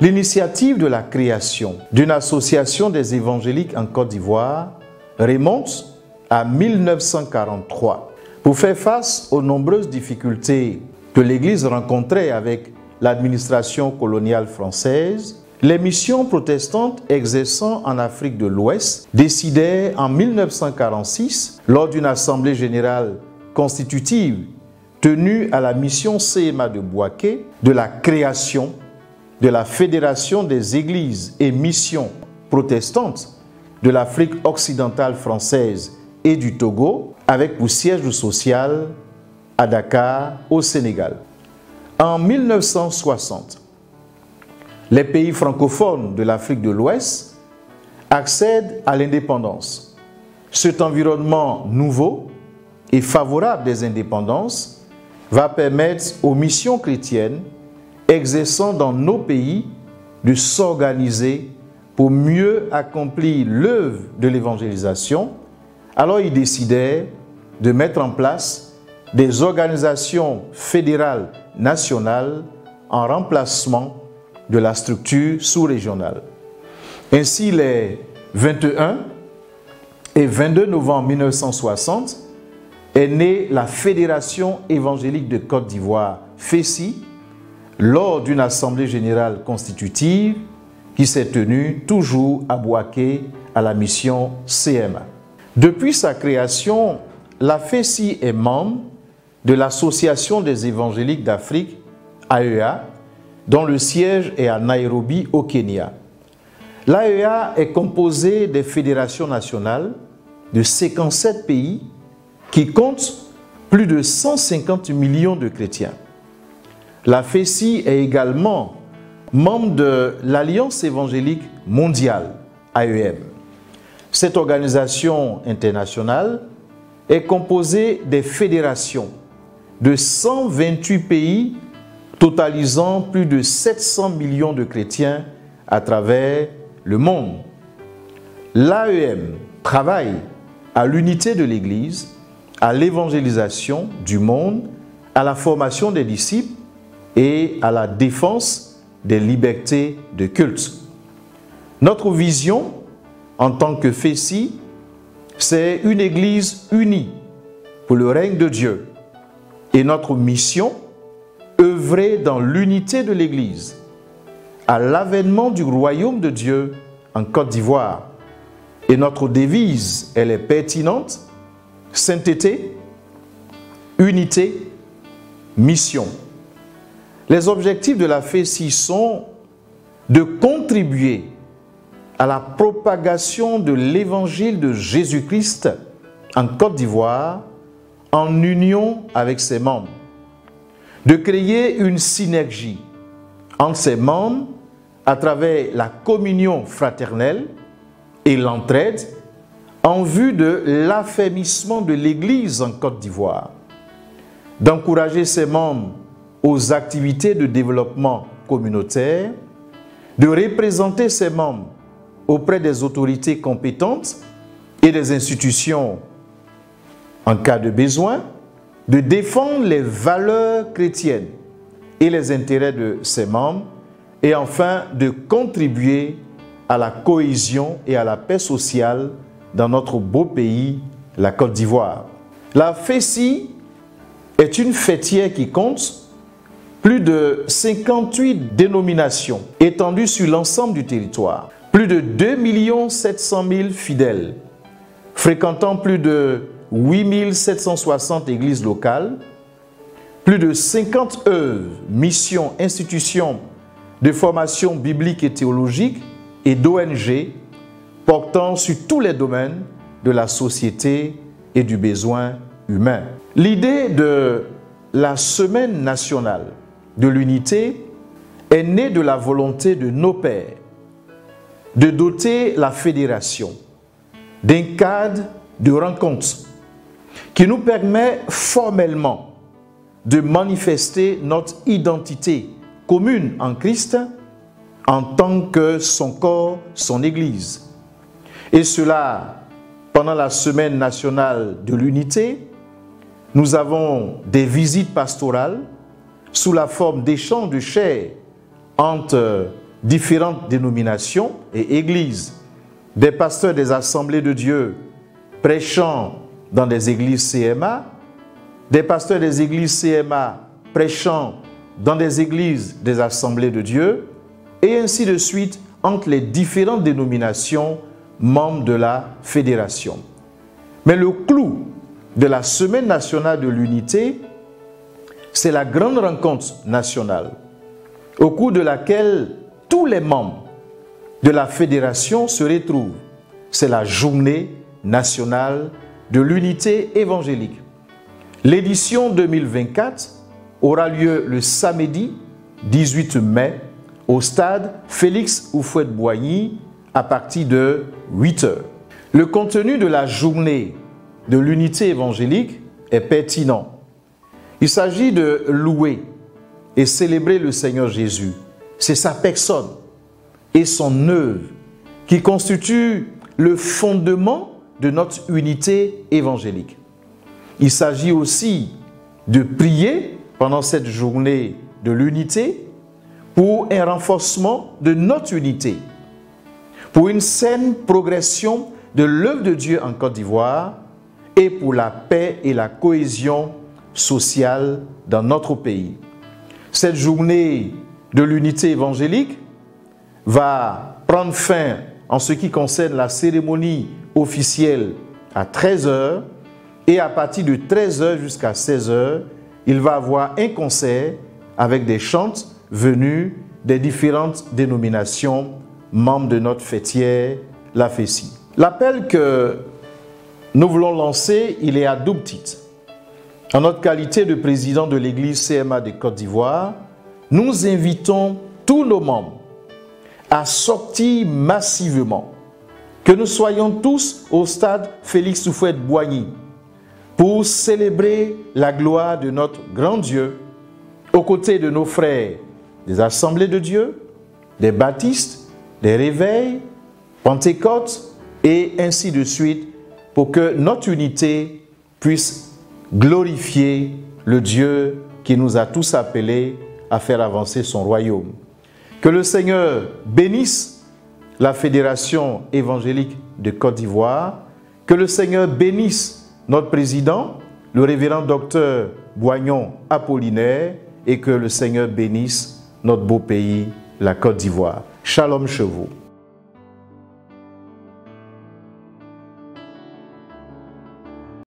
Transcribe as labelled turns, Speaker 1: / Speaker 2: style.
Speaker 1: L'initiative de la création d'une association des évangéliques en Côte d'Ivoire remonte à 1943 pour faire face aux nombreuses difficultés que l'Église rencontrait avec l'administration coloniale française. Les missions protestantes exerçant en Afrique de l'Ouest décidèrent en 1946, lors d'une assemblée générale constitutive tenue à la mission CMA de Bouaké, de la création de la Fédération des Églises et Missions protestantes de l'Afrique occidentale française et du Togo, avec pour siège social à Dakar, au Sénégal. En 1960, les pays francophones de l'Afrique de l'Ouest accèdent à l'indépendance. Cet environnement nouveau et favorable des indépendances va permettre aux missions chrétiennes exerçant dans nos pays de s'organiser pour mieux accomplir l'œuvre de l'évangélisation. Alors ils décidèrent de mettre en place des organisations fédérales nationales en remplacement de la structure sous-régionale. Ainsi, les 21 et 22 novembre 1960 est née la Fédération évangélique de Côte d'Ivoire, FECI, lors d'une assemblée générale constitutive qui s'est tenue toujours à Bouaké à la mission CMA. Depuis sa création, la FECI est membre de l'Association des évangéliques d'Afrique, AEA, dont le siège est à Nairobi, au Kenya. L'AEA est composée des fédérations nationales de 57 pays qui comptent plus de 150 millions de chrétiens. La FECI est également membre de l'Alliance évangélique mondiale, AEM. Cette organisation internationale est composée des fédérations de 128 pays totalisant plus de 700 millions de chrétiens à travers le monde. L'AEM travaille à l'unité de l'Église, à l'évangélisation du monde, à la formation des disciples et à la défense des libertés de culte. Notre vision en tant que FECI, c'est une Église unie pour le règne de Dieu. Et notre mission, œuvrer dans l'unité de l'Église, à l'avènement du royaume de Dieu en Côte d'Ivoire. Et notre devise, elle est pertinente: sainteté, unité, mission. Les objectifs de la FECI sont de contribuer à la propagation de l'évangile de Jésus-Christ en Côte d'Ivoire en union avec ses membres, de créer une synergie entre ses membres à travers la communion fraternelle et l'entraide en vue de l'affermissement de l'Église en Côte d'Ivoire, d'encourager ses membres aux activités de développement communautaire, de représenter ses membres auprès des autorités compétentes et des institutions en cas de besoin, de défendre les valeurs chrétiennes et les intérêts de ses membres, et enfin de contribuer à la cohésion et à la paix sociale dans notre beau pays, la Côte d'Ivoire. La FECI est une fêtière qui compte plus de 58 dénominations étendues sur l'ensemble du territoire, plus de 2 700 000 fidèles, fréquentant plus de 8 760 églises locales, plus de 50 œuvres, missions, institutions de formation biblique et théologique et d'ONG portant sur tous les domaines de la société et du besoin humain. L'idée de la Semaine nationale de l'unité est née de la volonté de nos pères de doter la fédération d'un cadre de rencontre qui nous permet formellement de manifester notre identité commune en Christ en tant que son corps, son Église. Et cela, pendant la Semaine nationale de l'unité, nous avons des visites pastorales sous la forme d'échanges de chair entre différentes dénominations et églises, des pasteurs des assemblées de Dieu prêchant dans des églises CMA, des pasteurs des églises CMA prêchant dans des églises des assemblées de Dieu, et ainsi de suite entre les différentes dénominations membres de la fédération. Mais le clou de la Semaine nationale de l'unité, c'est la grande rencontre nationale, au cours de laquelle tous les membres de la fédération se retrouvent. C'est la journée nationale de l'unité évangélique. L'édition 2024 aura lieu le samedi 18 mai au stade Félix Houphouët-Boigny à partir de 8 h. Le contenu de la journée de l'unité évangélique est pertinent. Il s'agit de louer et célébrer le Seigneur Jésus. C'est sa personne et son œuvre qui constituent le fondement de notre unité évangélique. Il s'agit aussi de prier pendant cette journée de l'unité pour un renforcement de notre unité, pour une saine progression de l'œuvre de Dieu en Côte d'Ivoire et pour la paix et la cohésion sociale dans notre pays. Cette journée de l'unité évangélique va prendre fin en ce qui concerne la cérémonie officielle à 13 h et à partir de 13 h jusqu'à 16 h, il va y avoir un concert avec des chantes venus des différentes dénominations membres de notre fêtière, la FECI. L'appel que nous voulons lancer, il est à double titre. En notre qualité de président de l'Église CMA de Côte d'Ivoire, nous invitons tous nos membres à sortir massivement, que nous soyons tous au stade Félix Houphouët-Boigny pour célébrer la gloire de notre grand Dieu aux côtés de nos frères des Assemblées de Dieu, des baptistes, des réveils, Pentecôte et ainsi de suite pour que notre unité puisse glorifier le Dieu qui nous a tous appelés à faire avancer son royaume. Que le Seigneur bénisse la Fédération évangélique de Côte d'Ivoire, que le Seigneur bénisse notre président, le révérend docteur Boignon Apollinaire, et que le Seigneur bénisse notre beau pays, la Côte d'Ivoire. Shalom chez vous.